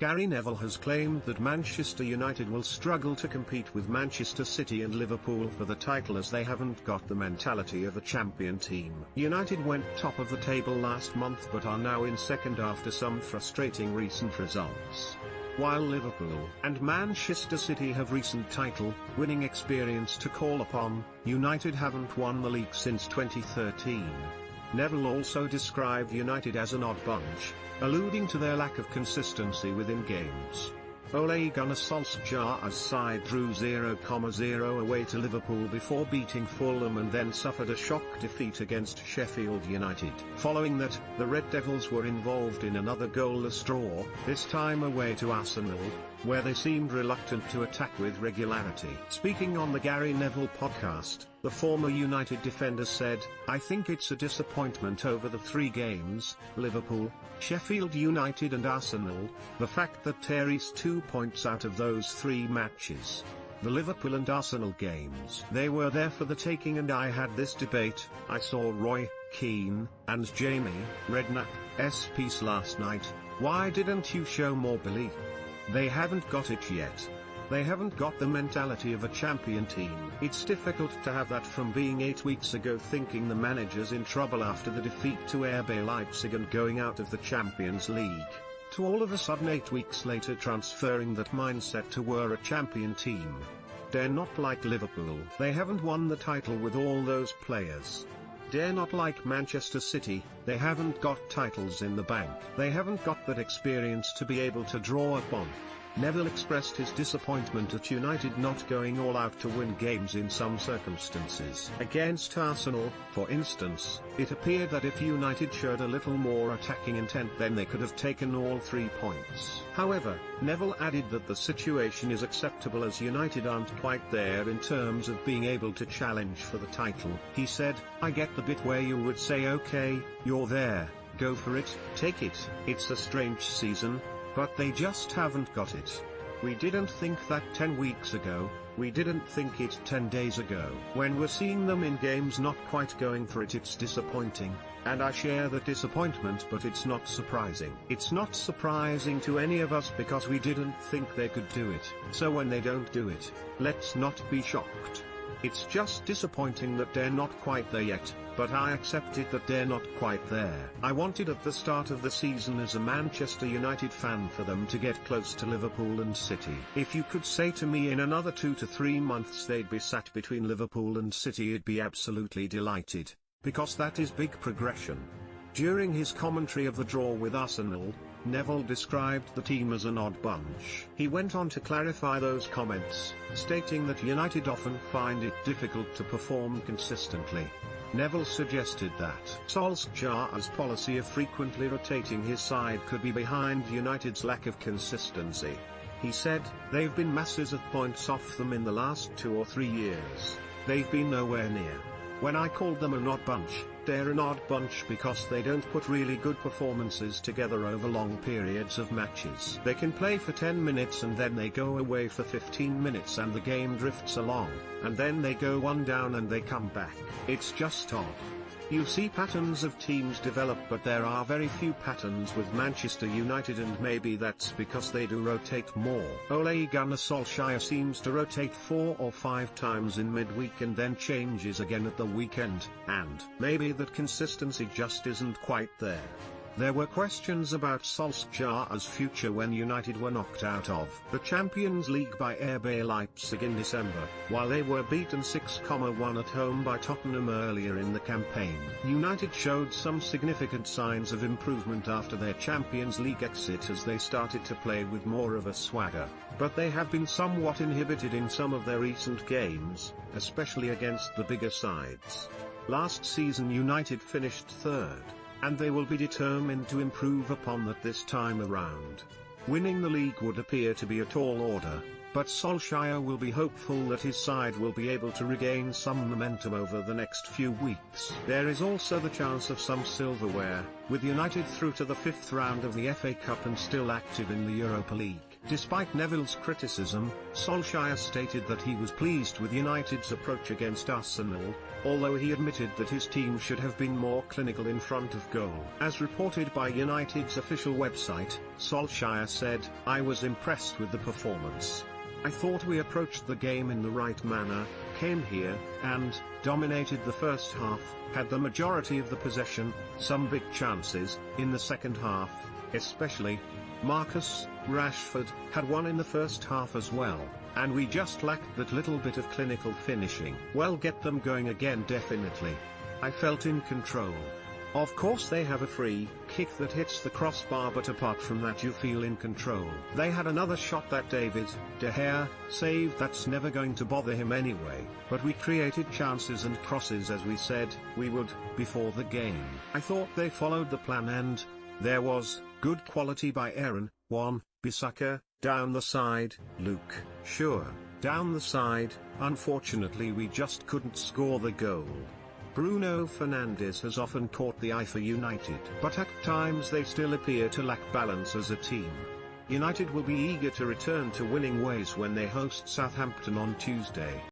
Gary Neville has claimed that Manchester United will struggle to compete with Manchester City and Liverpool for the title as they haven't got the mentality of a champion team. United went top of the table last month but are now in second after some frustrating recent results. While Liverpool and Manchester City have recent title-winning experience to call upon, United haven't won the league since 2013. Neville also described United as an odd bunch, alluding to their lack of consistency within games. Ole Gunnar Solskjaer's side drew 0-0 away to Liverpool before beating Fulham and then suffered a shock defeat against Sheffield United. Following that, the Red Devils were involved in another goalless draw, this time away to Arsenal, where they seemed reluctant to attack with regularity. Speaking on the Gary Neville podcast, the former United defender said, "I think it's a disappointment over the three games, Liverpool, Sheffield United and Arsenal, the fact that Terry's 2 points out of those three matches. The Liverpool and Arsenal games, they were there for the taking and I had this debate. I saw Roy Keane and Jamie Redknapp's piece last night. Why didn't you show more belief? They haven't got it yet. They haven't got the mentality of a champion team. It's difficult to have that from being 8 weeks ago thinking the manager's in trouble after the defeat to RB Leipzig and going out of the Champions League, to all of a sudden 8 weeks later transferring that mindset to we're a champion team. They're not like Liverpool. They haven't won the title with all those players. They're not like Manchester City, they haven't got titles in the bank. They haven't got that experience to be able to draw upon." Neville expressed his disappointment at United not going all out to win games in some circumstances. Against Arsenal, for instance, it appeared that if United showed a little more attacking intent then they could have taken all 3 points. However, Neville added that the situation is acceptable as United aren't quite there in terms of being able to challenge for the title. He said, "I get the bit where you would say okay, you're there, go for it, take it. It's a strange season, but they just haven't got it. We didn't think that 10 weeks ago, we didn't think it 10 days ago. When we're seeing them in games not quite going for it, it's disappointing, and I share that disappointment, but it's not surprising. It's not surprising to any of us because we didn't think they could do it. So when they don't do it, let's not be shocked. It's just disappointing that they're not quite there yet, but I accepted that they're not quite there. I wanted at the start of the season as a Manchester United fan for them to get close to Liverpool and City. If you could say to me in another 2 to 3 months they'd be sat between Liverpool and City, I'd be absolutely delighted, because that is big progression." During his commentary of the draw with Arsenal, Neville described the team as an odd bunch. He went on to clarify those comments, stating that United often find it difficult to perform consistently. Neville suggested that Solskjaer's policy of frequently rotating his side could be behind United's lack of consistency. He said, "They've been masses of points off them in the last 2 or 3 years. They've been nowhere near. When I called them an odd bunch, they're an odd bunch because they don't put really good performances together over long periods of matches. They can play for 10 minutes and then they go away for 15 minutes and the game drifts along, and then they go one down and they come back. It's just odd. You see patterns of teams develop, but there are very few patterns with Manchester United, and maybe that's because they do rotate more. Ole Gunnar Solskjaer seems to rotate 4 or 5 times in midweek and then changes again at the weekend, and maybe that consistency just isn't quite there." There were questions about Solskjaer's future when United were knocked out of the Champions League by RB Leipzig in December, while they were beaten 6-1 at home by Tottenham earlier in the campaign. United showed some significant signs of improvement after their Champions League exit as they started to play with more of a swagger, but they have been somewhat inhibited in some of their recent games, especially against the bigger sides. Last season United finished 3rd. And they will be determined to improve upon that this time around. Winning the league would appear to be a tall order, but Solskjaer will be hopeful that his side will be able to regain some momentum over the next few weeks. There is also the chance of some silverware, with United through to the 5th round of the FA Cup and still active in the Europa League. Despite Neville's criticism, Solskjaer stated that he was pleased with United's approach against Arsenal, although he admitted that his team should have been more clinical in front of goal. As reported by United's official website, Solskjaer said, "I was impressed with the performance. I thought we approached the game in the right manner, came here, and dominated the first half, had the majority of the possession, some big chances, in the second half, especially. Marcus Rashford had one in the first half as well, and we just lacked that little bit of clinical finishing. Well, get them going again definitely. I felt in control. Of course they have a free kick that hits the crossbar, but apart from that you feel in control. They had another shot that David De Gea saved that's never going to bother him anyway, but we created chances and crosses as we said we would before the game. I thought they followed the plan and there was good quality by Aaron, Wan-Bissaka, down the side, Luke Shaw, down the side. Unfortunately we just couldn't score the goal. Bruno Fernandes has often caught the eye for United, but at times they still appear to lack balance as a team. United will be eager to return to winning ways when they host Southampton on Tuesday.